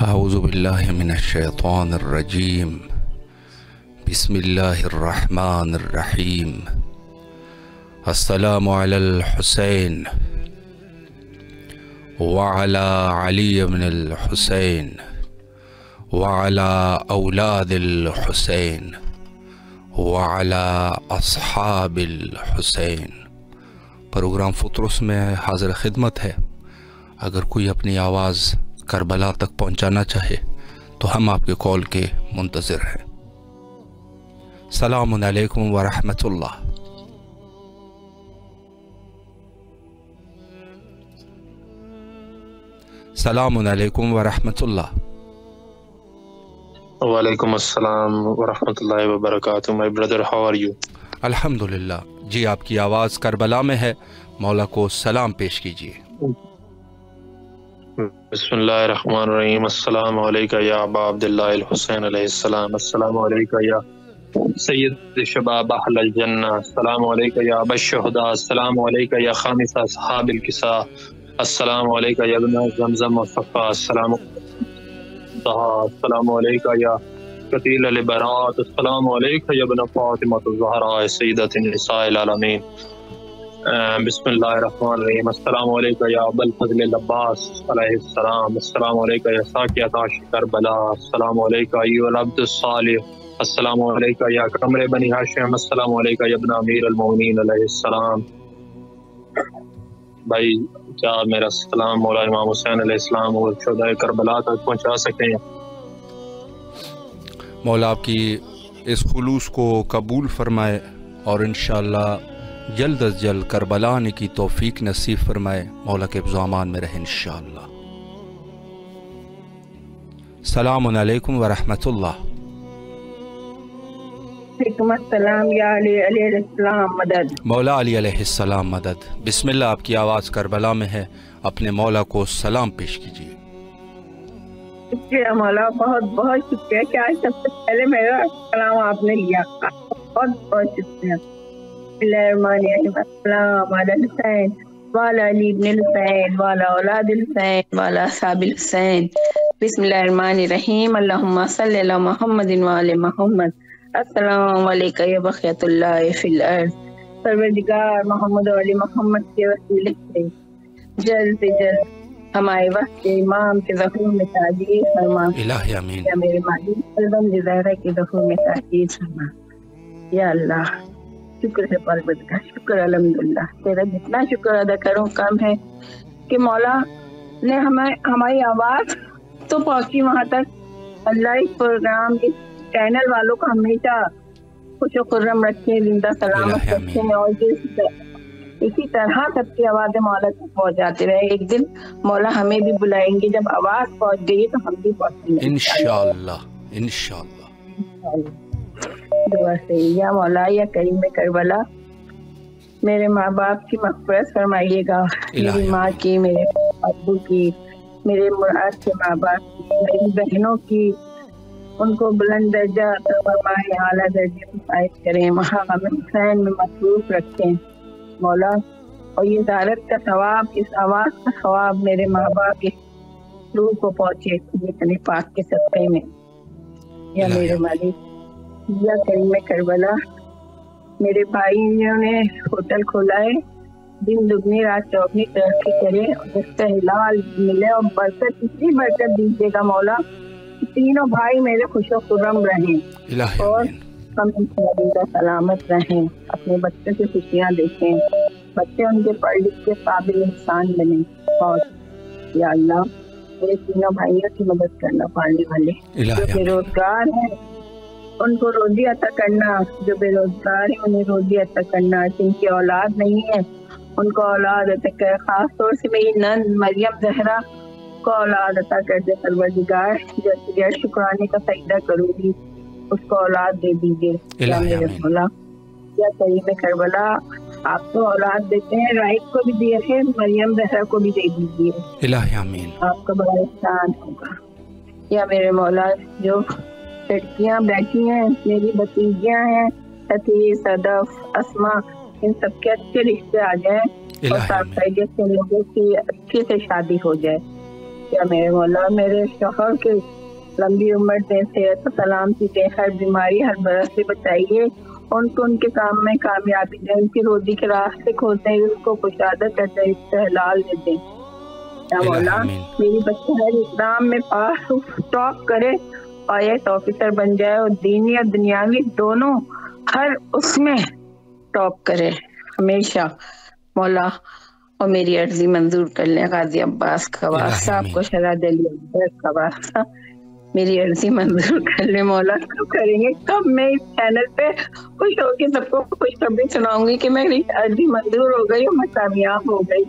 اعوذ باللہ من الشیطان الرجیم بسم اللہ الرحمن الرحیم السلام علی الحسین وعلی علی بن الحسین وعلی اولاد الحسین وعلی اصحاب الحسین۔ پروگرام فطرس میں حاضر خدمت ہے۔ اگر کوئی اپنی آواز کربلا تک پہنچانا چاہے تو ہم آپ کے کال کے منتظر ہیں۔ السلام علیکم ورحمۃ اللہ۔ السلام علیکم ورحمۃ اللہ۔ وعلیکم السلام ورحمۃ اللہ وبرکاتہ۔ My brother, how are you? الحمدللہ جی، آپ کی آواز کربلا میں ہے، مولا کو سلام پیش کیجیے۔ بسم اللہ الرحمن الرحیم۔ السلام علیکہ یا ابا عبداللہ الحسین علیہ السلام، السلام علیکہ یا سید شباب اہل الجنہ، السلام علیکہ یا ابا الشہداء، السلام علیکہ یا خامس اصحاب الکساء، السلام علیکہ یا ابن زمزم وصفا، السلام علیکہ یا قتیل البرات، السلام علیکہ یا ابن فاطمہ الزہراء سیدۃ النساء العالمین۔ بسم اللہ الرحمن الرحیم۔ السلام علیکہ یا ابا الفضل العباس علیہ السلام، السلام علیکہ یا ساقیۃ عاشق کربلا، السلام علیکہ ایھا العبد الصالح، السلام علیکہ یا قمر بنی ہاشم، السلام علیکہ یا ابن امیر المؤمنین علیہ السلام۔ بھائی کیا میرا سلام مولا امام حسین علیہ السلام اور شہداء کربلا تک پہنچا سکیں؟ مولا آپ کی اس خلوص کو قبول فرمائے اور انشاءاللہ جلد از جلد کربلا آنے کی توفیق نصیب فرمائے، مولا کے حفظ و امان میں رہے انشاءاللہ۔ السلام علیکم ورحمۃ اللہ۔ وعلیکم السلام یا علی علیہ السلام مدد۔ مولا علی علیہ السلام مدد۔ بسم اللہ، آپ کی آواز کربلا میں ہے، اپنے مولا کو سلام پیش کیجیے۔ شکریہ مولا، بہت بہت شکریہ کہ آج سب سے پہلے میرا سلام آپ نے لیا، بہت بہت شکریہ۔ بسم اللہ الرحمن الرحیم۔ السلام علی الحسین وعلی علی بن الحسین وعلی اولاد الحسین وعلی اصحاب الحسین۔ بسم اللہ الرحمن الرحیم۔ اللہم صلی علی محمد وعلی محمد۔ السلام علیکم یا بقیۃ اللہ فی الارض۔ پروردگار محمد و علی محمد کے وسیلے سے جلد سے جلد ہمارے وقت کے امام کے ظہور میں تعجیل فرما۔ الہی آمین۔ یا میرے مالک الدم زہرا کے ظہور میں تعجیل فرما۔ یا اللہ شکر ہے پروردگار، شکر الحمدللہ، تیرا جتنا شکر ادا کروں کم ہے کہ مولا نے ہماری آواز تو پہنچی وہاں تک۔ اللہ اس پروگرام اس چینل والوں کو ہمیشہ خوش و خرم رکھے، زندہ سلامت رکھے، اور اسی طرح سب کی آوازیں مولا تک پہنچ جاتے رہے۔ ایک دن مولا ہمیں بھی بلائیں گے، جب آواز پہنچ گئی تو ہم بھی پہنچیں گے انشاءاللہ انشاءاللہ۔ دعا سے یا مولا یا کریم کربلا میرے ماں باپ کی مغفرت فرمائیے گا، میری ماں کی، میرے ابو کی، میرے مراد کے ماں باپ کی، میری بہنوں کی، ان کو بلند درجہ عطا فرمائے، اعلیٰ درجے میں فائز کریں، وہاں ہمیں حسین میں مصروف رکھیں مولا، اور یہ زیارت کا ثواب، اس آواز کا ثواب میرے ماں باپ کے روح کو پہنچے اتنے پاک کے صدقے میں۔ یا میرے مالک یا کریم کربلا میرے بھائیوں نے ہوٹل کھولا ہے، دن دگنی رات چوگنی ترقی کرے، اس کا ہلال ملے اور برکت، اتنی برکت دیجیے گا مولا، تینوں بھائی میرے خوش و خرم رہیں اور ہم انشاءاللہ سلامت رہیں، اپنے بچوں سے خوشیاں دیکھیں، بچے ان کے پڑھ لکھ کے قابل انسان بنیں، اور یا اللہ میرے تینوں بھائیوں کی مدد کرنا، پڑھنے والے جو بے روزگار ہیں ان کو روزی عطا کرنا، جو بے روزگار ہیں انہیں روزی عطا کرنا، جن کی اولاد نہیں ہے ان کو اولاد عطا کر، خاص طور سے میری نند مریم زہرا کو اولاد عطا کر دے پروردگار، جو غیر شکرانے کا سجدہ کروں گی اس کو اولاد دے دیجیے یا میرے مولا۔ یا کریم کربلا آپ کو اولاد دیتے ہیں، رائق کو بھی دیے ہیں، مریم زہرا کو بھی دے دیجیے، الہی آمین۔ آپ کا بڑا احسان ہوگا یا میرے مولا۔ جو لڑکیاں بیٹھی ہیں میری بھتیجیاں ہیں، حتیث، صدف، اسما، ان سب کے اچھے رشتے آ جائیں اور صاحب سے لوگوں کی اچھے سے شادی ہو جائے کیا میرے مولا، میرے شوہر کے لمبی عمر دیں، صحت و سلامتی دیں، ہر بیماری ہر برس سے بچائیے، ان کو ان کے کام میں کامیابی دیں، ان کی روزی کے راستے کھولتے ہیں، اس کو کشادہ کر دیں، استحلال دے دیں یا مولا۔ میری بچہ ہر اقدام میں پاس ٹاپ کرے، آئیس آفیسر بن جائے اور دینی اور دنیاوی دونوں ہر اس میں ٹاپ کرے ہمیشہ مولا۔ اور میری عرضی منظور کر لیں قاضی عباس خواص صاحب کو، شہزاد علی اکبر خواص صاحب، میری عرضی منظور کر لیں مولا۔ کب کریں گے؟ کب میں اس چینل پہ خوش ہو کے سب کو خوشخبری سناؤں گی کہ میری عرضی منظور ہو گئی اور میں کامیاب ہو گئی؟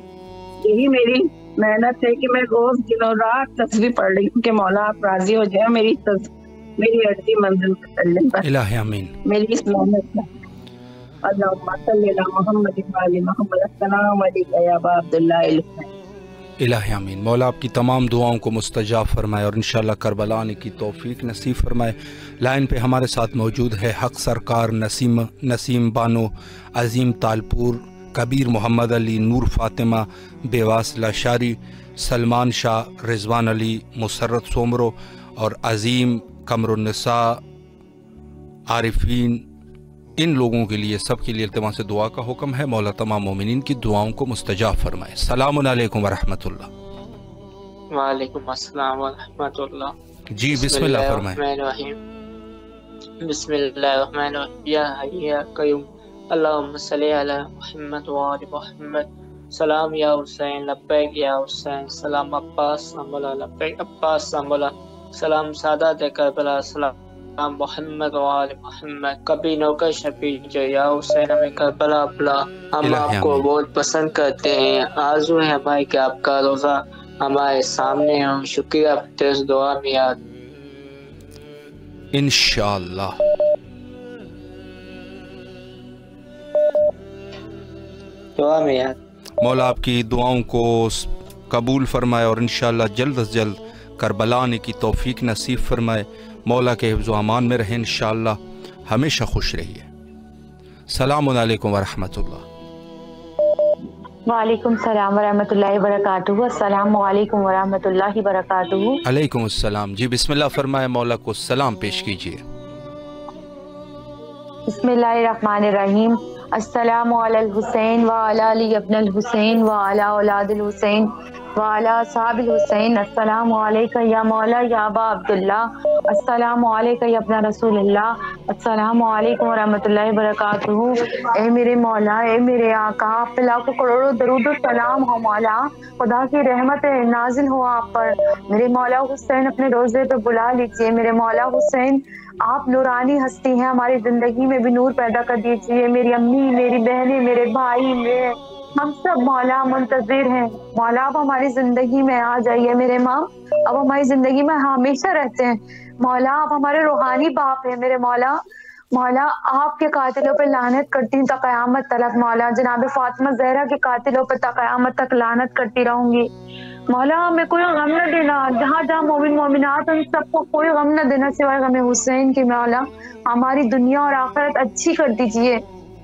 یہی میری محنت ہے کہ میں روز دنوں رات تصویر پڑھ رہی ہوں کہ مولا آپ راضی ہو جائیں، میری عرضی منظور کر لیں بس، الہی آمین۔ میری اس محنت ہے۔ اللہم صلی علی محمد وعلی محمد، السلام علیکم یا ابا عبداللہ الحسین۔ الہی آمین۔ مولا آپ کی تمام دعاؤں کو مستجاب فرمائے اور انشاءاللہ کربلا آنے کی توفیق نصیب فرمائے۔ لائن پہ ہمارے ساتھ موجود ہے حق سرکار نسیم بانو، عظیم تالپور، کبیر محمد علی، نور فاطمہ، بیواصلہ شاری، سلمان شاہ، رضوان علی، مسرت سومرو اور عظیم قمر النساء عارفین۔ ان لوگوں کے لیے سب کے لیے التماس دعا کا حکم ہے۔ مولا تمام مومنین کی دعاؤں کو مستجاب فرمائے۔ السلام علیکم ورحمۃ اللہ۔ وعلیکم السلام ورحمۃ اللہ۔ جی بسم اللہ فرمائیں۔ بسم اللہ الرحمن الرحیم۔ یا حی یا قیوم اللہم صلی علی محمد وعلی محمد۔ سلام یا حسین لبیک یا حسین، سلام عباس سامولا لبیک عباس سامولا، سلام سادات کربلا، سلام محمد وآل محمد۔ کبھی نوکر شفیع جو یا حسین ہمیں کربلا بلا۔ ہم آپ کو بہت پسند کرتے ہیں، آرزو ہے ہماری کہ آپ کا روزہ ہمارے سامنے ہو۔ شکریہ تیز دعا میں یاد انشاءاللہ۔ دعا میں یاد۔ مولا آپ کی دعاؤں کو قبول فرمائے اور انشاءاللہ جلد از جلد کربلا آنے کی توفیق نصیب فرمائے۔ مولا کے حفظ و امان میں رہیں انشاءاللہ، ہمیشہ خوش رہیے۔ السلام علیکم ورحمۃ اللہ۔ وعلیکم السلام ورحمۃ اللہ وبرکاتہ۔ السلام علیکم ورحمۃ اللہ وبرکاتہ۔ علیکم السلام۔ جی بسم اللہ فرمائے، مولا کو سلام پیش کیجیے۔ بسم اللہ الرحمن الرحیم۔ السلام علی الحسین وعلی علی ابن الحسین وعلی اولاد الحسین وعلی اصحاب الحسین۔ السلام علیکہ یا مولا یا ابا عبداللہ، السلام علیکہ یا ابن رسول اللہ، السلام علیکم ورحمۃ اللہ وبرکاتہ۔ اے میرے مولا، اے میرے آقا، آپ پہ لاکھوں کروڑوں درود و سلام ہو مولا، خدا کی رحمت نازل ہو آپ پر۔ میرے مولا حسین اپنے روزے پہ بلا لیجیے۔ میرے مولا حسین آپ نورانی ہستی ہیں، ہماری زندگی میں بھی نور پیدا کر دیجیے۔ میری امی، میری بہنیں، میرے بھائی، ہم سب مولا منتظر ہیں۔ مولا آپ ہماری زندگی میں آ جائیے، میرے ماں اب ہماری زندگی میں ہمیشہ رہتے ہیں۔ مولا آپ ہمارے روحانی باپ ہیں۔ میرے مولا، مولا آپ کے قاتلوں پہ لعنت کرتی ہوں تا قیامت تک۔ مولا جناب فاطمہ زہرا کے قاتلوں پہ تا قیامت تک لعنت کرتی رہوں گی۔ مولا ہمیں کوئی غم نہ دینا، جہاں جہاں مومن مومنات ان سب کو کوئی غم نہ دینا سوائے غم حسین کی۔ مولا ہماری دنیا اور آخرت اچھی کر دیجیے۔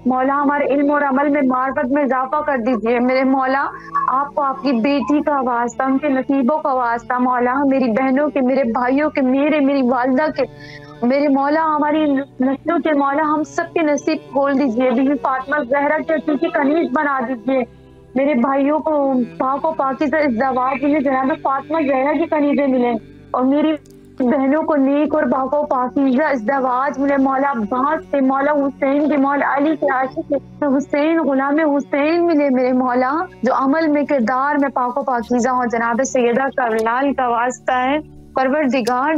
مولا ہمارے علم اور عمل میں معرفت میں اضافہ کر دیجیے۔ میرے مولا آپ کو آپ کی بیٹی کا واسطہ، ان کے نصیبوں کا واسطہ، مولا میری بہنوں کے، میرے بھائیوں کے، میری والدہ کے، میرے مولا ہماری نسلوں کے، مولا ہم سب کے نصیب کھول دیجیے۔ بیوی فاطمہ زہرا کے عقیقے کنیز بنا دیجیے۔ میرے بھائیوں کو پاک و پاکیزہ ازدواج میں جناب فاطمہ زہرا کی کنیزیں ملیں، اور میری بہنوں کو نیک اور پاک و پاکیزہ ازدواج ملے۔ مولا عباس سے، مولا حسین کے، مولا علی کے عاشق حسین، غلام حسین ملے میرے مولا، جو عمل میں کردار میں پاک و پاکیزہ ہو۔ جناب سیدہ کرلال کا واسطہ ہے، پروردگار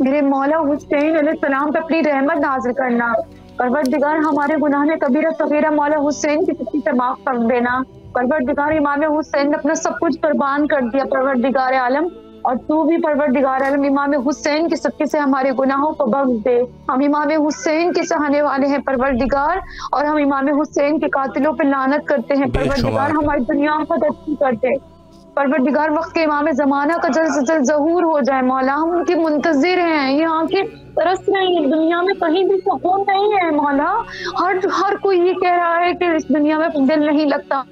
میرے مولا حسین علیہ السلام پہ اپنی رحمت نازل کرنا۔ پروردگار ہمارے گناہ میں کبیرہ صغیرہ مولا حسین کی سختی سے معاف کر دینا۔ پروردگار امام حسین نے اپنا سب کچھ قربان کر دیا پروردگار عالم، اور تو بھی پروردگار عالم امام حسین کی صدقے سے ہمارے گناہوں کو بخش دے۔ ہم امام حسین کے چاہنے والے ہیں پروردگار، اور ہم امام حسین کے قاتلوں پہ لعنت کرتے ہیں پروردگار، ہماری دنیا کو اچھی کرتے پروردگار۔ وقت کے امام زمانہ کا جلد سے جلد ظہور ہو جائے مولا، ہم ان کے منتظر ہیں، یہاں کے ترس نہیں، دنیا میں کہیں بھی سکون نہیں ہے مولا۔ ہر کوئی یہ کہہ رہا ہے کہ اس دنیا میں دل نہیں لگتا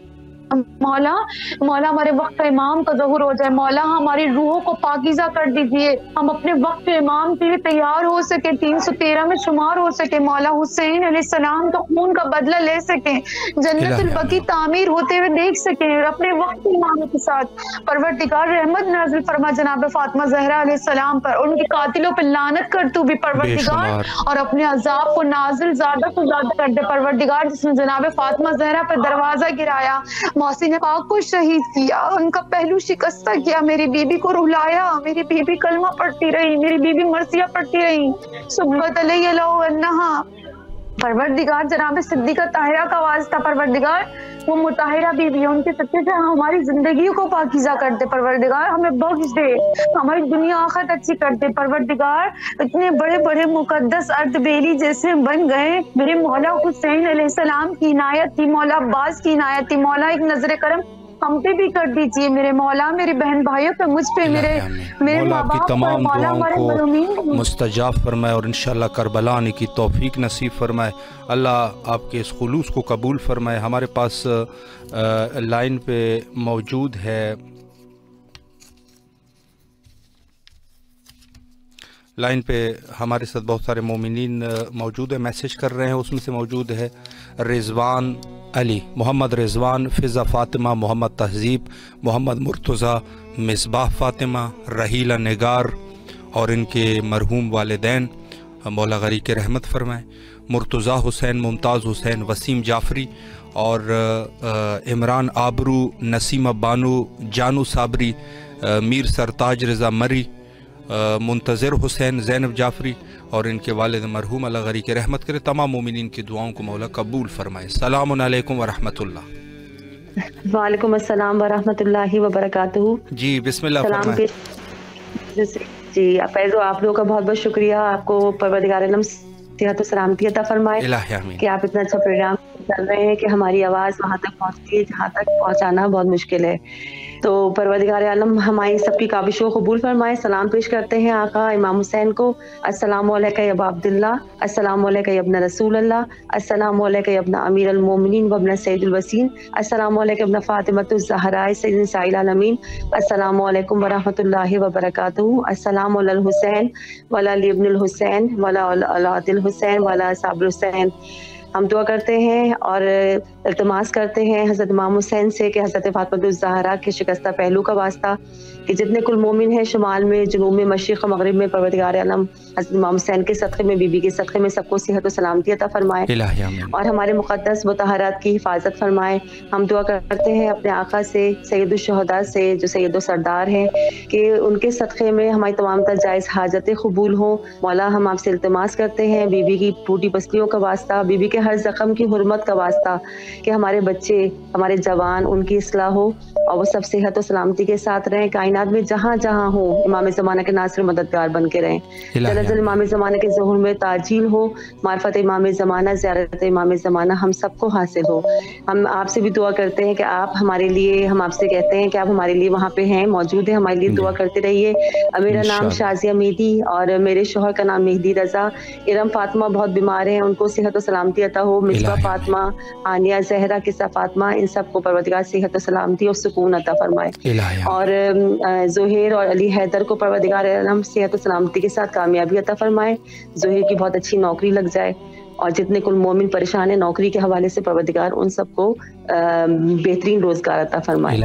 مولا مولا ہمارے وقت امام کا ظہور ہو جائے، مولا ہماری روحوں کو پاکیزہ کر دیجئے، ہم اپنے وقت امام کے لیے تیار ہو سکے، 313 میں شمار ہو سکے، مولا حسین علیہ السلام کا خون کا بدلہ لے سکیں، جنت البقیع تعمیر ہوتے ہوئے دیکھ سکیں اپنے وقت امام کے ساتھ۔ پروردگار رحمت نازل فرما جناب فاطمہ زہرا علیہ السلام پر، ان کے قاتلوں پہ لعنت کر تو بھی پروردگار، اور اپنے عذاب کو نازل زیادہ سے زیادہ کر دے پروردگار، جس نے جناب فاطمہ زہرا پہ دروازہ گرایا، محسن پاک کو شہید کیا، ان کا پہلو شکستہ کیا، میری بیوی کو رلایا، میری بیوی کلمہ پڑھتی رہی، میری بیوی مرثیہ پڑھتی رہی، صبت علیہ لو انہا، پروردگار جناب صدیقہ طاہرہ کا واسطہ پروردگار، وہ مطہرہ بیوی ہے، ان کے سچے سے ہماری زندگیوں کو پاکیزہ کر دے پروردگار، ہمیں بخش دے، ہماری دنیا آخرت اچھی کر دے پروردگار، اتنے بڑے بڑے مقدس ارد بیلی جیسے بن گئے، میرے مولا حسین علیہ السلام کی عنایت تھی، مولا عباس کی عنایت تھی، مولا ایک نظر کرم ہم پہ بھی کر دیجئے، میرے مولا میرے بہن بھائیوں پہ، مجھ پہ، میرے مولا آپ کی تمام دعاؤں کو کو مستجاب فرمائے اور انشاءاللہ کربلا آنے کی توفیق نصیب فرمائے، اللہ آپ کے اس خلوص کو قبول فرمائے۔ ہمارے پاس لائن پہ موجود ہے لائن پہ ہمارے ساتھ بہت سارے مومنین موجود ہیں، میسیج کر رہے ہیں، اس میں سے موجود ہے رضوان علی، محمد رضوان، فضا فاطمہ، محمد تہذیب، محمد مرتضیٰ، مصباح فاطمہ، رحیلہ نگار اور ان کے مرحوم والدین، مولا غری کے رحمت فرمائے، مرتضیٰ حسین، ممتاز حسین، وسیم جعفری اور عمران آبرو، نسیمہ بانو، جانو صابری، میر سرتاج رضا مری، منتظر حسین، زینب جعفری اور ان کے والد مرحوم، اللہ غری کے رحمت کرے، تمام مومنین کی دعاؤں کو مولا قبول فرمائے۔ السلام علیکم ورحمۃ اللہ۔ وعلیکم السلام ورحمۃ اللہ وبرکاتہ۔ جی بسم اللہ فرمائے۔ جی فیضو، آپ لوگوں کا بہت بہت شکریہ، آپ کو پروردگار عالم صحت و سلامتی عطا فرمائے کہ آپ اتنا اچھا پروگرام چل رہے ہیں کہ ہماری آواز وہاں تک پہنچتی ہے جہاں تک پہنچانا بہت مشکل ہے، تو پروردگار عالم ہماری سب کی کاوشوں کو قبول فرمائے۔ سلام پیش کرتے ہیں آقا امام حسین کو، السلام علیکہ یا ابا عبداللہ، السلام علیکہ یا ابن رسول اللہ، السلام علیکہ یا ابن امیر المومنین و ابن سید الوسین، السلام علیکہ ابن فاطمۃ الزہراء سید نساء العالمین، السلام علیکم ورحمۃ اللہ وبرکاتہ، السلام علی الحسین وعلی علی ابن الحسین وعلی اولاد الحسین وعلی اصحاب الحسین۔ ہم دعا کرتے ہیں اور التماس کرتے ہیں حضرت امام حسین سے کہ حضرت فاطمۃ الزہرا کے شکستہ پہلو کا واسطہ کہ جتنے کل مومن ہیں شمال میں، جنوب میں، مشرق و مغرب میں، پروردگار عالم حضرت امام حسین کے صدقے میں، بی بی کے صدقے میں سب کو صحت و سلامتی عطا فرمائے اور ہمارے مقدس مطہرات کی حفاظت فرمائے۔ ہم دعا کرتے ہیں اپنے آقا سے، سید الشہداء سے جو سید و سردار ہیں، کہ ان کے صدقے میں ہماری تمام تر جائز حاجتیں قبول ہوں۔ مولا ہم آپ سے التماس کرتے ہیں بی بی کی ٹوٹی پسلیوں کا واسطہ، بی بی کے ہر زخم کی حرمت کا واسطہ کہ ہمارے بچے، ہمارے جوان، ان کی اصلاح ہو اور وہ سب صحت و سلامتی کے ساتھ رہیں، کائنات میں جہاں جہاں ہوں امام زمانہ کے ناصر مددگار بن کے رہیں۔ جلد امام زمانہ کے ظہور میں تعجیل ہو، معرفت امام زمانہ، زیارت امام زمانہ ہم سب کو حاصل ہو۔ ہم آپ سے بھی دعا کرتے ہیں کہ آپ ہمارے لیے، ہم آپ سے کہتے ہیں کہ آپ ہمارے لیے وہاں پہ ہیں، موجود ہیں، ہمارے لیے دعا کرتے رہیے۔ میرا نام شازیہ مہدی اور میرے شوہر کا نام مہدی رضا، ارم فاطمہ بہت بیمار ہیں، ان کو صحت و سلامتی عطا ہو، مصباح فاطمہ، آنیہ زہرا، قصہ فاطمہ، ان سب کو پروردگار صحت و سلامتی اور سکون عطا فرمائے، اور زہیر اور علی حیدر کو پروردگار عالم صحت و سلامتی کے ساتھ کامیابی عطا فرمائے، زہیر کی بہت اچھی نوکری لگ جائے، اور جتنے کل مومن پریشان ہیں نوکری کے حوالے سے پروردگار ان سب کو بہترین روزگار عطا فرمائے۔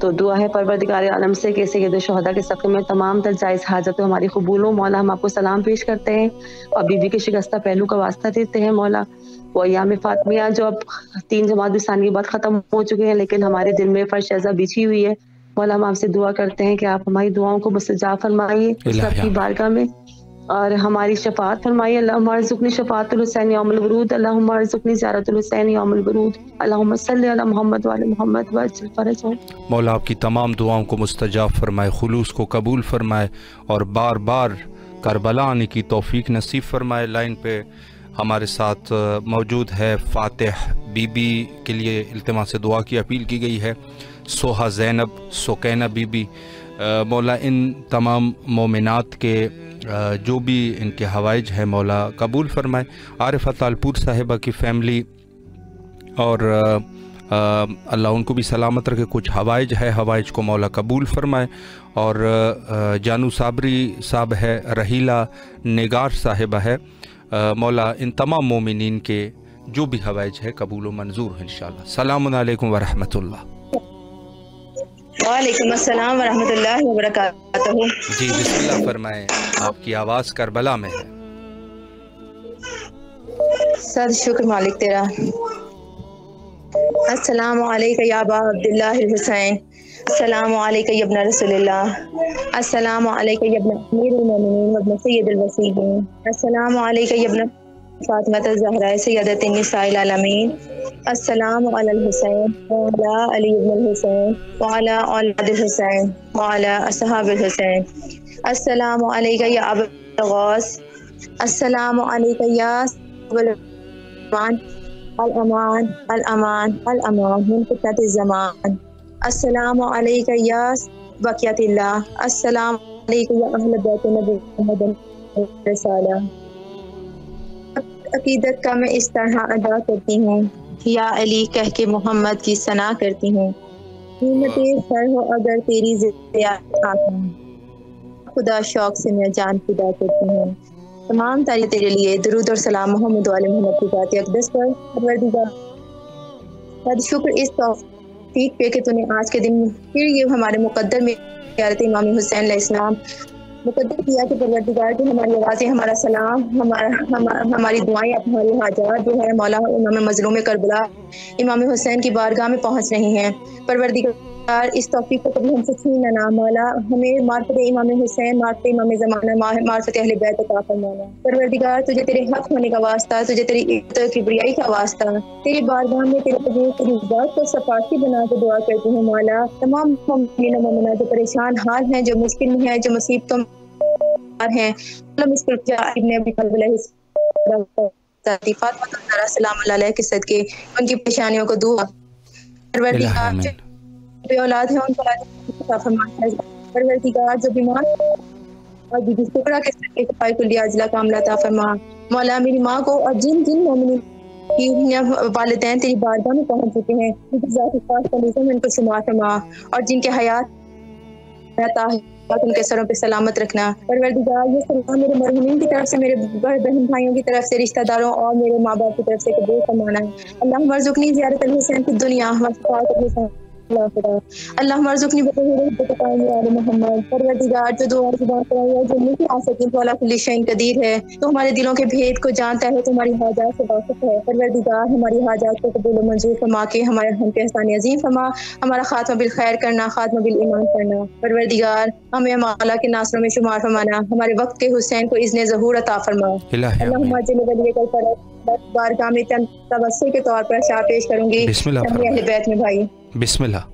تو دعا ہے پروردگار عالم سے کہ سید الشہداء کے صدقے میں تمام تر جائز حاجتوں ہماری قبول ہو۔ مولا ہم آپ کو سلام پیش کرتے ہیں اور بی بی کے شکستہ پہلو کا واسطہ دیتے ہیں۔ مولا وہ ایام فاطمیہ جو اب 3 جمادی ثانی کے بعد ختم ہو چکے ہیں، لیکن ہمارے دل میں فرش عزا بچھی ہوئی ہے۔ مولا ہم آپ سے دعا کرتے ہیں کہ آپ ہماری دعاؤں کو مستجاب فرمائیے سب کی بارگاہ میں، اور ہماری شفاعت فرمائیے۔ اللہم ارزقنی شفاعت الحسین یوم الورود، اللہم ارزقنی زیارت الحسین یوم الورود، اللہم صلی علی محمد وعلی محمد وعجل فرجہ۔ مولا آپ کی تمام دعاؤں کو مستجاب فرمائے، خلوص کو قبول فرمائے اور بار بار کربلا آنے کی توفیق نصیب فرمائے۔ لائن پہ ہمارے ساتھ موجود ہے فاتح بی بی کے لیے التماس سے دعا کی اپیل کی گئی ہے، سوہا زینب، سکینہ بی بی، مولا ان تمام مومنات کے جو بھی ان کے حوائج ہیں مولا قبول فرمائے۔ عارفہ تالپور صاحبہ کی فیملی اور اللہ ان کو بھی سلامت رکھے. کچھ حوائج ہے، حوائج کو مولا قبول فرمائے. اور جانو صابری صاحب ہے، رحیلہ نگار صاحبہ ہے، مولا ان تمام مومنین کے جو بھی حوائج ہے قبول و منظور ہے انشاءاللہ. السلام علیکم ورحمۃ اللہ. وعلیکم السلام ورحمۃ اللہ وبرکاتہ. جی بسم اللہ فرمائیں، آپ کی آواز کربلا میں ہے. سر شکر مالک تیرا. السلام علیکم یا ابا عبداللہ الحسین، السلام علیکم یا ابن رسول اللہ، السلام علیکم یا ابن امیر المومنین وابن سید الوصیین، السلام علیکم یا ابن فاطمہ الزہرا سیدۃ النساء العالمین، السلام علی الحسین وعلی علی ابن الحسین وعلی اولاد الحسین وعلی اصحاب الحسین. السلام علیکم یا ابا الغوث، السلام علیکم یا الامان الامان الامان الامان من فتنۃ الزمان. السلام علیکم یا بقیت اللہ، السلام علیکم یا اہل بیت نبی محمد رسالہ. عقیدت کا میں اس طرح ادا کرتی ہوں، یا علی کہہ کے محمد کی ثنا کرتی ہوں. قیمت سر ہو اگر تیری زیادہ، خدا شوق سے میں جان فدا کرتی ہوں. تمام تعریف تیرے لیے، درود اور سلام محمد وعلی محمد کی ذات اقدس پر. پروردگار بہت شکر اس توفیق پہ کہ تو نے آج کے دن پھر یہ ہمارے مقدر میں زیارت امام حسین علیہ السلام مقدر کیا کہ پروردگار کی ہماری آوازیں، ہمارا سلام، ہماری دعائیں، ہماری حاجات جو ہے مولا امام مظلوم کربلا امام حسین کی بارگاہ میں پہنچ رہی ہیں. پروردگار اس توفیق کو کبھی ہم سے چھین نہ مولا. ہمیں معرفت امام حسین، معرفت امام زمانہ، معرفت اہل بیت عطا فرمانا. پروردگار تجھے تیرے حق ہونے کا واسطہ، تجھے تیری عزت کبریائی کا واسطہ، تیری بارگاہ میں تیرے حضور تیری ذات کو سفارشی بنا کے دعا کرتی ہوں مولا. تمام مومنین و مومنات جو پریشان حال ہیں، جو مشکل میں ہیں، جو مصیبتوں ہیں، ابن ابی طالب فاطمہ سلام اللہ علیہ کے صدقے ان کی پریشانیوں کو دور. پروردگار جو اولاد ہیں ان کو عطا فرما. پروردگار جو بیمار اور بی بی سکرا کے صدقے کفایہ کلیہ عاجلہ کاملہ عطا فرما. مولا میری ماں کو اور جن مومنین کی والدین تیری بارگاہ میں پہنچ چکے ہیں ان کی ذات خاص کنیزوں میں ان کو شمار فرما، اور جن کے حیات ان کے سروں پہ سلامت رکھنا. پروردگار یہ سلام میرے مرحومین کی طرف سے، میرے بہن بھائیوں کی طرف سے، رشتہ داروں اور میرے ماں باپ کی طرف سے قبول فرمانا ہے. اللہم ارزقنی زیارت الحسین کی دنیا وشفاعت الحسین اللہم ارزقنی بطہور آل محمد. پروردگار جو دعا زبان کرائی ہے، جو نہیں آ سکیں تو اللہ کل شیء قدیر ہے، تو ہمارے دلوں کے بھید کو جانتا ہے، تو ہماری حاجات سے واقف ہے. پروردگار ہماری حاجات کو قبول و منظور فرما کے ہمارے ہم پہ احسان عظیم فرما، ہمارا خاتمہ بالخیر کرنا، خاتمہ بالایمان کرنا. پروردگار ہمیں مولا کے ناصروں میں شمار فرمانا، ہمارے وقت کے حسین کو اذن ظہور عطا فرما. اللہم اجل ولیک الفرج بارگاہ میں چند توسل کے طور پر شاہ پیش کروں گی. اہل بیت میں بھائی بسم اللہ.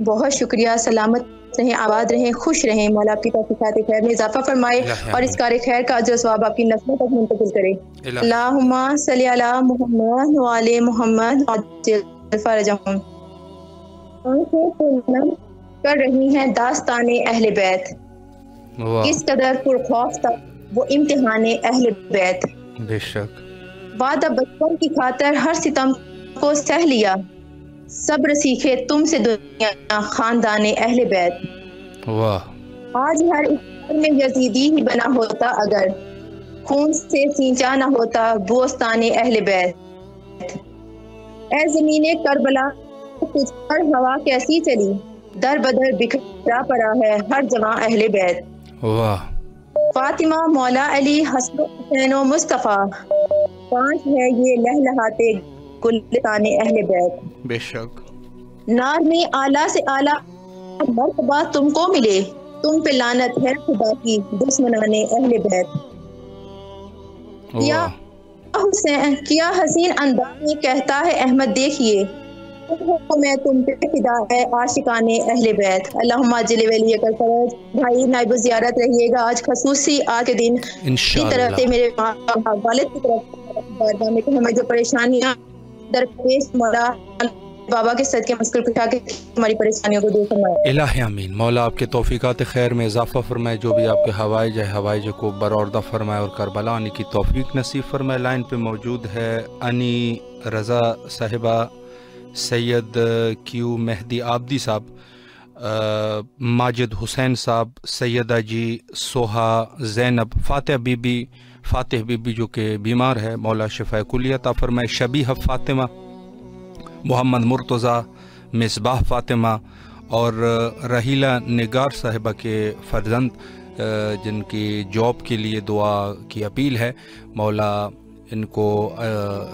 بہت شکریہ. سلامت رہیں، آباد رہیں، خوش رہیں. مولا آپ کی توفیقات خیر میں اضافہ فرمائے اور اس کار خیر کا اجر و ثواب آپ کی نسلوں تک منتقل کرے. اللہم صلی علی محمد وعلی محمد عجل فرجہم. کر رہی ہیں داستان اہل بیت، کس قدر پرخوف تھا وہ امتحان اہل بیت. بے شک وعدہ بچپن کی خاطر ہر ستم کو سہ لیا، صبر سیکھے تم سے دنیا خاندان اہل بیت. واہ آج ہر گھر میں یزیدی ہی بنا ہوتا اگر خون سے سینچا نہ ہوتا بوستان اہل بیت. اے زمین کربلا تجھ پر ہوا کیسی چلی، در بدر بکھرا پڑا ہے ہر جواں اہل بیت. واہ فاطمہ، مولا علی، حسن و حسین و مصطفیٰ، پانچ ہے یہ لہلہاتے گلستان اہل بیت. بے شک نار میں اعلیٰ سے اعلیٰ مرتبہ تم کو ملے، تم پہ لعنت ہے خدا کی دشمنان اہل بیت. کیا حسین انداز میں کہتا ہے احمد دیکھیے، میں تم پہ فدا ہے عاشقان اہل بیت. اللہم عجل ولیک الفرج. بھائی نائب زیارت رہیے گا آج خصوصی آج کے دن کی طرف سے میرے والد کی طرف بارگاہ میں کہ ہمیں جو پریشانیاں درپیش مولا بابا کے صدقے مسکر کٹا کے ہماری پریشانیوں کو دور فرمائے. الہ آمین. مولا آپ کے توفیقات خیر میں اضافہ فرمائے، جو بھی آپ کے حوائج ہے حوائج کو برآوردہ فرمائے اور کربلا آنے کی توفیق نصیب فرمائے. لائن پہ موجود ہے انی رضا صاحبہ، سید کیو مہدی آبدی صاحب، ماجد حسین صاحب، سیدہ جی سوہا زینب، فاتح بی بی جو کہ بیمار ہے، مولا شفاء کلیہ عطا فرمائے، شبیہ فاطمہ، محمد مرتضیٰ، مصباح فاطمہ، اور رحیلہ نگار صاحبہ کے فرزند جن کی جاب کے لیے دعا کی اپیل ہے، مولا ان کو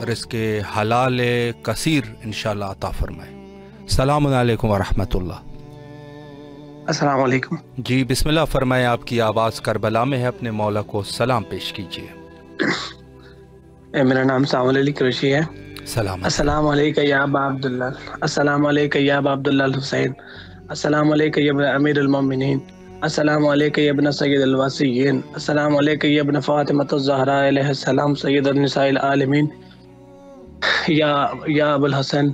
رزق حلال کثیر انشاءاللہ عطا فرمائے۔ السلام علیکم ورحمۃ اللہ۔ السلام علیکم۔ جی بسم اللہ فرمائے، آپ کی آواز کربلا میں ہے، اپنے مولا کو سلام پیش کیجیے۔ میرا نام سامول علی قریشی ہے۔ السلام علیکم یا ابا عبداللہ، السلام علیکم یا ابا عبداللہ الحسین، السلام علیکم یا ابن امیر المومنین، السلام علیکم یا ابن سید الواسیین، السلام علیکم یا ابن فاطمہ الزہراء علیہ السلام سید النساء العالمین، یا ابو الحسن،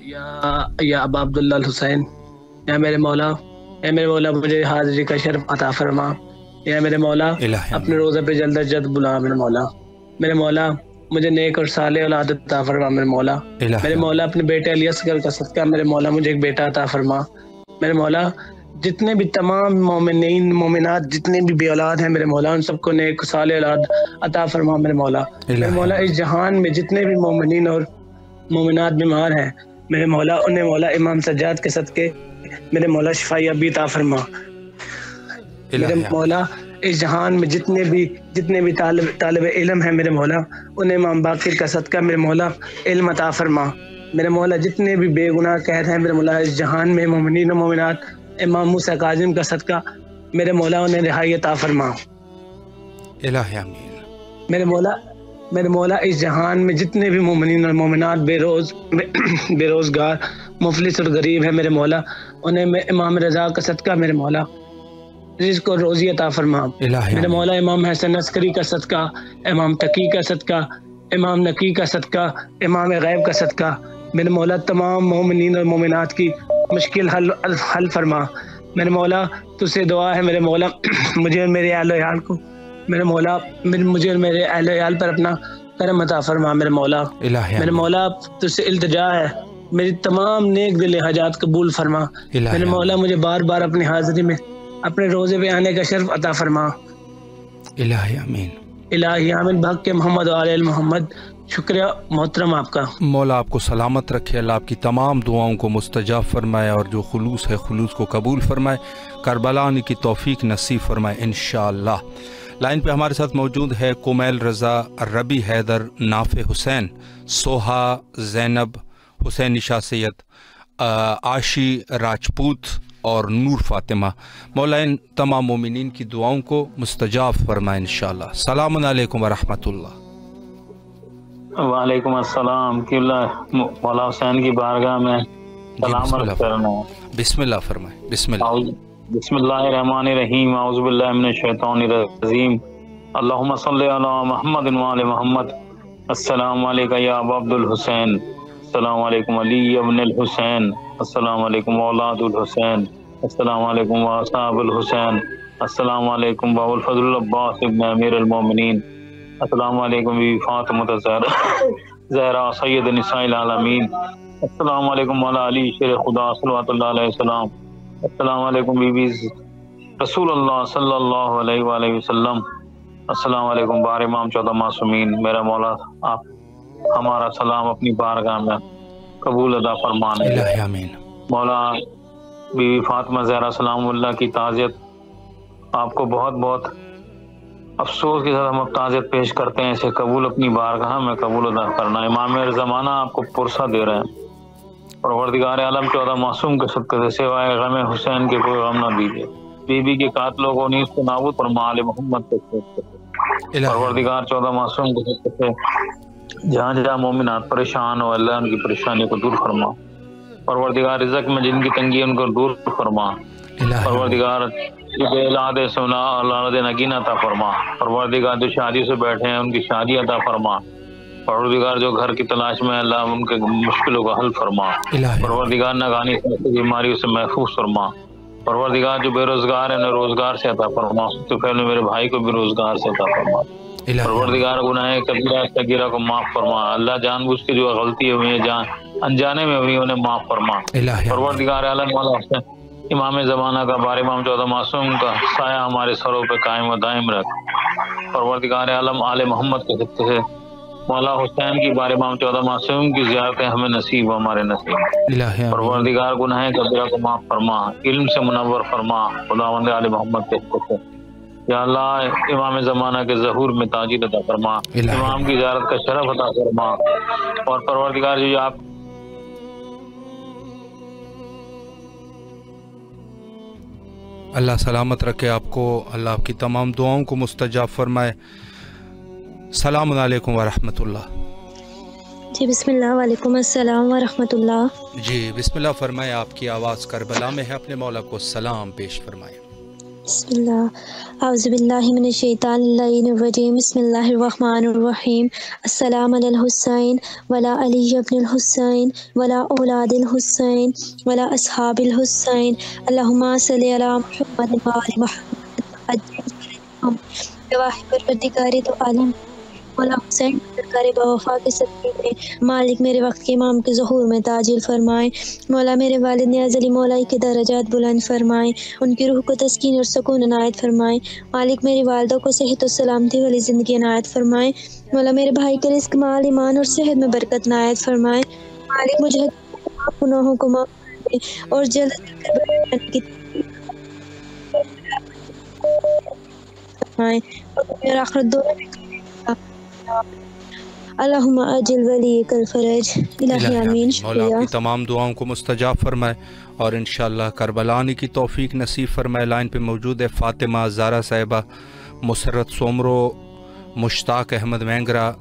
یا ابا عبداللہ الحسین، یا میرے مولا، اے میرے مولا مجھے حاضری کا شرف عطا فرما، یا میرے مولا اپنے روزہ پہ جلد از جلد بلا، میرے مولا مجھے نیک اور صالح اولاد عطا فرما، میرے مولا اپنے بیٹے علی اصغر کا صدقہ میرے مولا مجھے ایک بیٹا عطا فرما، میرے مولا جتنے بھی تمام مومنین مومنات جتنے بھی بے اولاد ہیں میرے مولا ان سب کو نیک صالح اولاد عطا فرما، میرے مولا اس جہان میں جتنے بھی مومنین اور مومنات بیمار ہیں میرے مولا انہیں مولا امام سجاد کے صدقے میرے مولا شفائی ابی عطا فرما، میرے مولا اس جہان میں جتنے بھی طالب علم ہیں میرے مولا انہیں امام باقر کا صدقہ میرے مولا علم عطا فرما، میرے مولا جتنے بھی بے گناہ قید ہیں میرے مولا اس جہان میں مومنین و مومنات امام موسیٰ کاظم کا صدقہ میرے مولا انہیں رہائی عطا فرما، الہی آمین۔ میرے مولا اس جہان میں جتنے بھی مومنین اور مومنات بے روزگار مفلس اور غریب ہیں میرے مولا انہیں امام رضا کا صدقہ میرے مولا رزق اور روزی عطا فرما، میرے مولا امام حسن عسکری کا صدقہ، امام تقی کا صدقہ، امام نقی کا صدقہ، امام غیب کا صدقہ میرے مولا تمام مومنین اور مومنات کی مشکل حل فرما، میرے مولا تجھ سے دعا ہے میرے مولا مجھے اور میرے اہل و عیال کو میرے مولا مجھے اور میرے اہل و عیال پر اپنا کرم عطا فرما، میرے مولا تجھ سے التجا ہے میری تمام نیک دل حاجات قبول فرما، میرے مولا مجھے بار بار اپنی حاضری میں اپنے روزے پہ آنے کا شرف عطا فرما، الہی آمین، الہی آمین، بحق محمد و آل محمد۔ شکریہ محترم آپ کا، مولا آپ کو سلامت رکھے، اللہ آپ کی تمام دعاؤں کو مستجاب فرمائے اور جو خلوص ہے خلوص کو قبول فرمائے، کربلا آنے کی توفیق نصیب فرمائے انشاءاللہ۔ لائن پہ ہمارے ساتھ موجود ہے کومیل رضا، ربی حیدر، نافع حسین، سوہا زینب، حسین نشا سید، عاشی راجپوت اور نور فاطمہ، مولا ان تمام مومنین کی دعاؤں کو مستجاب فرمائے انشاءاللہ۔ السلام علیکم ورحمۃ اللہ۔ وعلیکم السلام، مولا حسین کی بارگاہ میں سلام عرض کرنا۔ بسم اللہ فرمائے۔ بسم اللہ الرحمن الرحیم، اعوذ باللہ من الشیطان الرجیم، اللہم صلی علی محمد وعلی محمد، السلام علیکم یا ابا عبد الحسین، السلام علیکم علی ابن الحسین، السلام علیکم اولاد الحسین، السلام علیکم اصحاب الحسین، السلام علیکم بابو الفضل العباس ابن امیر المومنین، السلام علیکم بی فاطمہ زہرا سید النساء العالمین، السلام علیکم مولا علی شیر خدا صلوات اللہ علیہ السلام، السلام علیکم بی بی رسول اللہ صلی اللہ علیہ وآلہ وسلم، السلام علیکم بار امام 14 معصومین، میرا مولا آپ ہمارا سلام اپنی بارگاہ میں قبول ادا فرمانے، الہی آمین۔ مولا بی بی فاطمہ زہرا سلام اللہ کی تعزیت آپ کو بہت بہت افسوس کے ساتھ ہم تعزیت پیش کرتے ہیں، اسے قبول اپنی بارگاہ میں قبول ادا کرنا، امام زمانہ آپ کو پرسہ دے رہے ہیں، پروردگار عالم 14 معصوم کے صدقے سے سوائے غم حسین کے کوئی غم نہ دیجیے، بی بی کے قاتلوں کو نیز کو نابود فرما، آل محمد کے صدقے سے پروردگار 14 معصوم کے صدقے سے جہاں جہاں مومنات پریشان ہو اللہ ان کی پریشانی کو دور فرما، پروردگار رزق میں جن کی تنگی ان کو دور فرما، پروردگار بے اولاد سنا اولاد نگین عطا فرما، پروردگار جو شادی سے بیٹھے ہیں ان کی شادی عطا فرما، پروردگار جو گھر کی تلاش میں اللہ ان کے مشکلوں کا حل فرما، پروردگار ناگانی بیماریوں سے محفوظ فرما، پروردگار جو بے روزگار ہیں انہیں روزگار سے عطا فرما، تو پہلے میرے بھائی کو بھی روزگار سے عطا فرما، پروردگار گناہ کبیرہ صغیرہ کو معاف فرما، اللہ جان بوجھ کے جو غلطی ہوئی ہیں انجانے میں ہوئی انہیں معاف فرما۔ پروردگار عالم مولا حسین امام زمانہ کا بار امام 14 معصوم کا سایہ ہمارے سروں پہ قائم و دائم رکھ۔ پروردگار عالم آل محمد کے خطے سے مولا حسین کی بار امام 14 معصوم کی زیارتیں ہمیں نصیب، ہمارے نصیب۔ پروردگار گناہ کبیرہ کو معاف فرما، علم سے منور فرما، خداوند آل محمد کے خطے سے یا اللہ امام زمانہ کے ظہور میں تاجر عطا فرما، امام کی زیارت کا شرف عطا فرما، اور پروردگار جی آپ اللہ سلامت رکھے آپ کو، اللہ آپ کی تمام دعاؤں کو مستجاب فرمائے۔ السلام علیکم ورحمۃ اللہ۔ جی بسم اللہ، وعلیکم السلام ورحمۃ اللہ۔ جی بسم اللہ فرمائے، آپ کی آواز کربلا میں ہے، اپنے مولا کو سلام پیش فرمائے۔ بسم اللہ، اعوذ باللہ من الشیطان الرجیم، بسم اللہ الرحمن الرحیم۔ السلام علی الحسین ولا علی ابن الحسین ولا اولاد الحسین ولا اصحاب الحسین، اللہم صلی علی محمد وعلی محمد۔ پروردگار تو عالم مولا حسین سرکار باوفا کے صدقے میں مالک میرے وقت کے امام کے ظہور میں تاجل فرمائے، مولا میرے والد نیاز علی مولائی کے درجات بلند فرمائے، ان کی روح کو تسکین اور سکون عنایت فرمائے، مالک میری والدہ کو صحت و سلامتی والی زندگی عنایت فرمائے، مولا میرے بھائی کے رزق مال ایمان اور صحت میں برکت عنایت فرمائے، مالک مجھے گناہوں کو معاف کر دے اور جلد کی فرمائے اور آخرت دونوں اللہم اجل ولیک الفرج۔ الہی آمین۔ مولا آپ کی تمام دعاؤں کو مستجاب فرمائے اور انشاءاللہ کربلا آنے کی توفیق نصیب فرمائے۔ لائن پہ موجود ہے فاطمہ زارا صاحبہ، مسرت سومرو، مشتاق احمد وینگرا،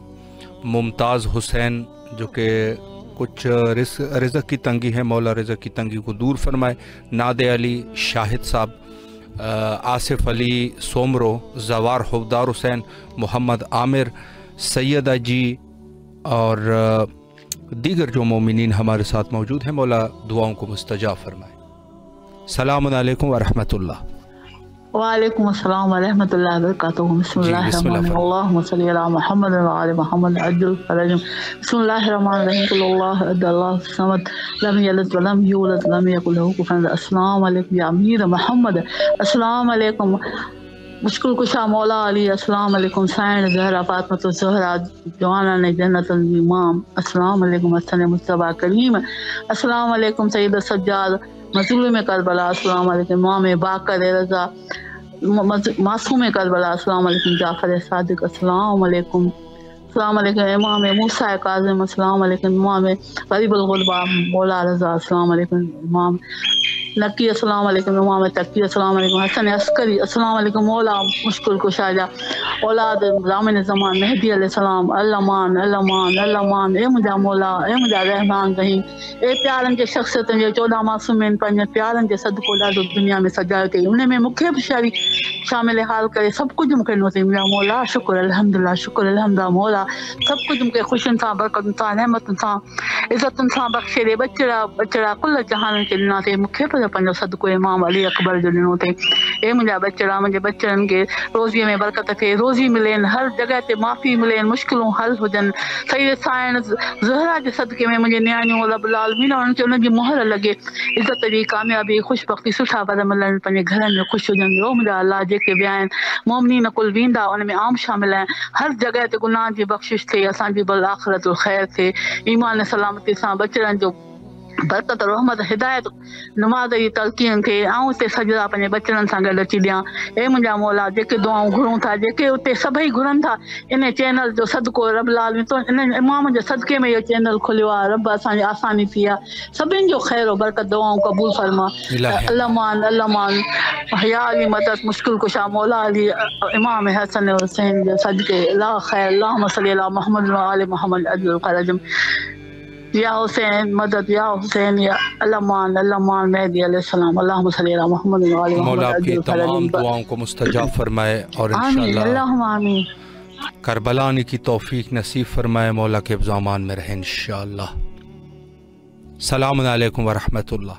ممتاز حسین، جو کہ کچھ رزق کی تنگی ہے، مولا رزق کی تنگی کو دور فرمائے، ناد علی، شاہد صاحب، آصف علی سومرو، زوار حبدار حسین، محمد عامر، سیدہ جی اور دیگر جو مومنین ہمارے ساتھ موجود ہیں، مولا دعاؤں کو مستجاب فرمائے۔ السلام علیکم ورحمۃ اللہ۔ وعلیکم السلام ورحمۃ اللہ وبرکاتہ۔ بسم اللہ الرحمن الرحیم، اللہم صلی علی محمد وعلی محمد عجل فرج۔ بسم اللہ الرحمن الرحیم، قل اللہ احد اللہ الصمد لم یلد ولم یولد ولم یکن لہ کفوا احد۔ السلام علیکم یا امیر محمد، السلام علیکم مشکل کشا مولا علی، السلام علیکم سائن زہرا فاطمۃ الزہرا جوانان جنت الامام، السلام علیکم حسن مصطفیٰ کریم، السلام علیکم سید السجاد مظلوم کربلا، السلام علیکم امام باقر رضا معصوم کربلا، السلام علیکم جعفر صادق، السلام علیکم، السلام علیکم امام موسیٰ کاظم، السلام علیکم امام غریب الغربا مولا رضا، السلام علیکم امام نقی، السلام علیکم امام تقی، السلام علیکم حسن عسکری، السلام علیکم مولا مشکل کشا اولاد ضامن زمان مہدی علیہ السلام، اللہ مان اے مجھا مولا، اے مجھا رحمان رحیم، اے پیارن کے شخصیتن جو 14 معصومین پنج پیارن کے صدقو ڈاڈو دنیا میں سجاؤ کئی، انہیں میں مکھے بھی شامل حال کرے سب کچھ مکھے نوتے مجھا مولا، شکر الحمدللہ، شکر الحمدللہ مولا، سب کچھ مکھے خوشن سا برکتن سا رحمتن سا عزتن سا بخشے دے، بچڑا کل جہان کے دنا تے مکھے پر پنجو صدقو امام علی اکبر جو ڈنو تے، اے مجھا بچڑا مجھے بچڑن کے روزی میں برکت تھے، روزی ملین، ہر جگہ تے معافی ملین، مشکلوں حل ہو جن، سید سائن زہرا کے صدقے میں مجھے نیانیوں رب العالمین اور ان کی مہر لگے، عزت جی کامیابی خوش بختی سٹھا بد ملن، پنجے گھرن میں خوش ہو جن، او مجھا اللہ جے کے بیان مومنین کل ویندا ان میں عام شامل ہیں، ہر جگہ تے گناہ جی بخشش تھے، اساں جی بل آخرت الخیر تھے، ایمان سلامتی سان بچڑن جو برکت رحمت ہدایت نماز جی تلقین کے آؤں تے سجدہ پنجے بچڑن سان گڈ اچی ڈیاں، اے مجھا مولا جے کے دعاؤں گھروں تھا، جے کے اتنے سبھی گھرن تھا، ان چینل جو صدقو رب العالمین تو ان امام جو صدقے میں یہ چینل کھلوا، رب اساں جی آسانی تھی، سبھین جو خیر و برکت دعاؤں قبول فرما، اللہ مان یا علی مدد مشکل کشا مولا علی امام حسن حسین جو صدقے لا خیر، اللہم صلی علی محمد وعلی محمد عجل فرج، یا حسین مدد، یا حسین، یا اللہ مان مہدی علیہ السلام، اللہم صلی علی محمد وعلی محمد۔ مولا آپ کی تمام دعاؤں کو مستجاب فرمائے اور انشاءاللہ اللہم آمین کربلا آنے کی توفیق نصیب فرمائے، مولا کے ابزامان میں رہے انشاءاللہ۔ السلام علیکم ورحمۃ اللہ۔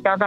14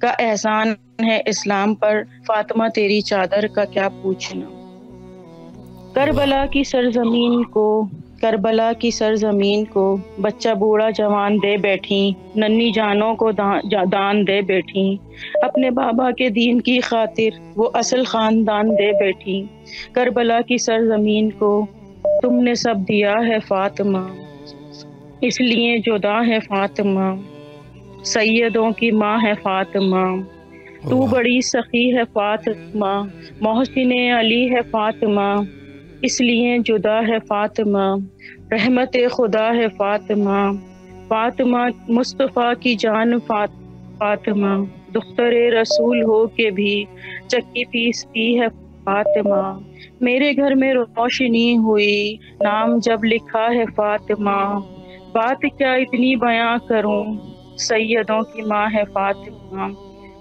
کا احسان ہے اسلام پر، فاطمہ تیری چادر کا کیا پوچھنا۔ کربلا کی سرزمین کو بچہ بوڑھا جوان دے بیٹھی، ننھی جانوں کو دان دے بیٹھی، اپنے بابا کے دین کی خاطر وہ اصل خاندان دے بیٹھی۔ کربلا کی سرزمین کو تم نے سب دیا ہے فاطمہ، اس لیے جدا ہے فاطمہ، سیدوں کی ماں ہے فاطمہ، تو بڑی سخی ہے فاطمہ، محسن علی ہے فاطمہ، اس لیے جدا ہے فاطمہ، رحمت خدا ہے فاطمہ، فاطمہ مصطفیٰ کی جان فاطمہ، دختر رسول ہو کے بھی چکی پیستی ہے فاطمہ، میرے گھر میں روشنی ہوئی نام جب لکھا ہے فاطمہ، بات کیا اتنی بیاں کروں، سیدوں کی ماں ہے فاطمہ،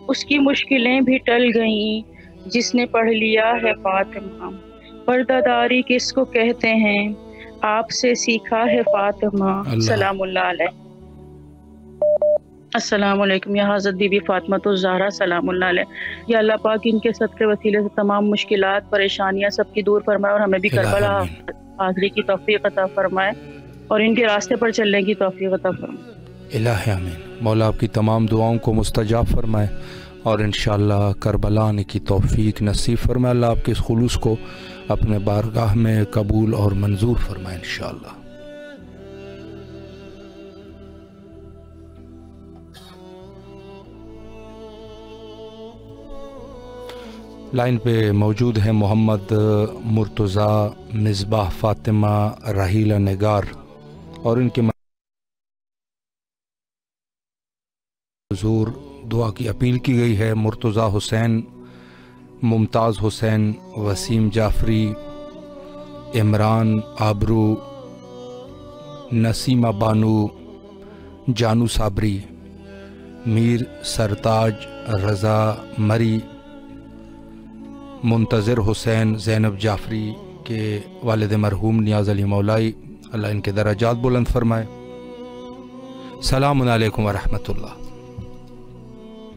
اس کی مشکلیں بھی ٹل گئیں جس نے پڑھ لیا ہے فاطمہ، پردہ داری کس کو کہتے ہیں آپ سے سیکھا ہے فاطمہ، سلام اللہ علیہ۔ السلام علیکم یا حضرت بی بی فاطمہ الزہرا سلام اللہ علیہ۔ یا اللہ پاک ان کے صدقے وسیلے سے تمام مشکلات پریشانیاں سب کی دور فرمائے، اور ہمیں بھی کربلا حاضری کی توفیق عطا فرمائے، اور ان کے راستے پر چلنے کی توفیق عطا فرمائے۔ الہ آمین۔ مولا آپ کی تمام دعاؤں کو مستجاب فرمائے، اور انشاءاللہ کربلا آنے کی توفیق نصیب فرمائے۔ اللہ آپ کے اس خلوص کو اپنے بارگاہ میں قبول اور منظور فرمائے انشاءاللہ۔ لائن پہ موجود ہیں محمد مرتضی مصباح فاطمہ رحیلہ نگار، اور ان کے حضور دعا کی اپیل کی گئی ہے۔ مرتضی حسین، ممتاز حسین، وسیم جعفری، عمران آبرو، نسیمہ بانو، جانو صابری، میر سرتاج، رضا مری، منتظر حسین، زینب جعفری کے والد مرحوم نیاز علی مولائی، اللہ ان کے درجات بلند فرمائے۔ السلام علیکم ورحمۃ اللہ۔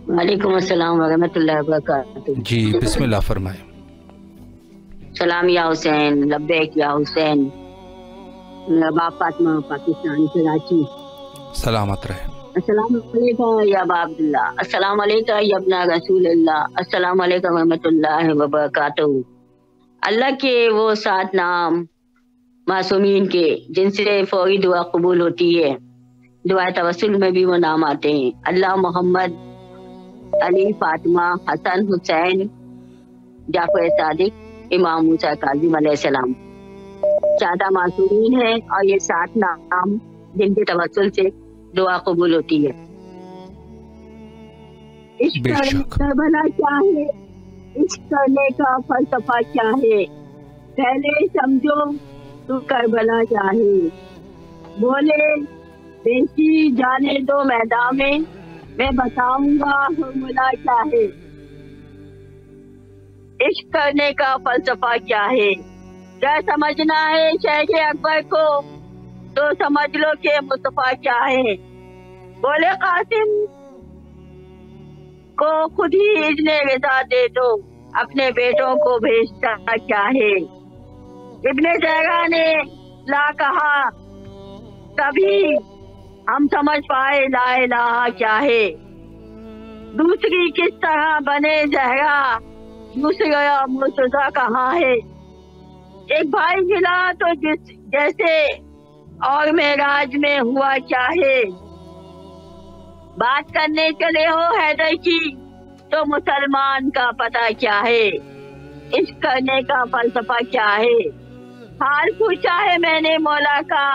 وعلیکم السلام ورحمۃ اللہ وبرکاتہ۔ جی بسم اللہ فرمائے۔ سلام یا حسین، لبیک یا حسین، باپ فاطمہ پاکستان کراچی، سلامت رہے۔ السلام علیکم یا ابا عبداللہ، السلام علیکم یا ابن رسول اللہ، السلام علیکم ورحمۃ اللہ وبرکاتہ۔ اللہ کے وہ 7 نام معصومین کے جن سے فوری دعا قبول ہوتی ہے، دعا توسل میں بھی وہ نام آتے ہیں، اللہ، محمد، علی، فاطمہ، حسن، حسین، جعفر صادق، امام موسیٰ کاظم علیہ السلام، 14 معصومین ہیں، اور یہ 7 نام جن کے توسل سے دعا قبول ہوتی ہے۔ عشق کربلا کیا ہے، عشق کرنے کا فلسفہ کیا ہے، پہلے سمجھو تو کربلا کیا ہے، بولے بیشی جانے دو میدان میں بتاؤں گا فارمولا کیا ہے، عشق کرنے کا فلسفہ کیا ہے، کیا سمجھنا ہے شیخ اکبر کو تو سمجھ لو کہ مصطفیٰ کیا ہے، بولے قاسم کو خود ہی اذن رضا دے دو، اپنے بیٹوں کو بھیجتا کیا ہے، ابن زہرا نے لا کہا تبھی ہم سمجھ پائے لا الہ کیا ہے، دوسری کس طرح بنے زہرا، دوسرا مرتضیٰ کہاں ہے، ایک بھائی ملا تو جیسے اور معراج میں ہوا کیا ہے، بات کرنے چلے ہو حیدر کی تو مسلمان کا پتہ کیا ہے، عشق کرنے کا فلسفہ کیا ہے، حال پوچھا ہے میں نے مولا کا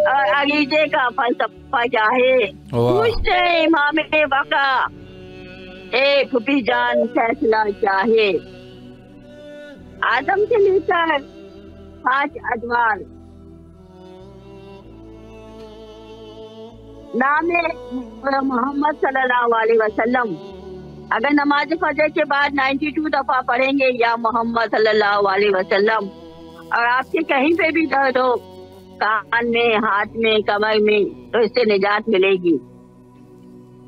اور عقیدے کا فلسفہ کیا ہے، پوچھتے امام وقا اے پھوپھی جان فیصلہ کیا ہے، آدم سے لے کر 5 ادوار نام محمد صلی اللہ علیہ وسلم، اگر نماز فجر کے بعد 92 دفعہ پڑھیں گے یا محمد صلی اللہ علیہ وسلم، اور آپ کے کہیں پہ بھی درد ہو، کان میں، ہاتھ میں، کمر میں، تو اس سے نجات ملے گی۔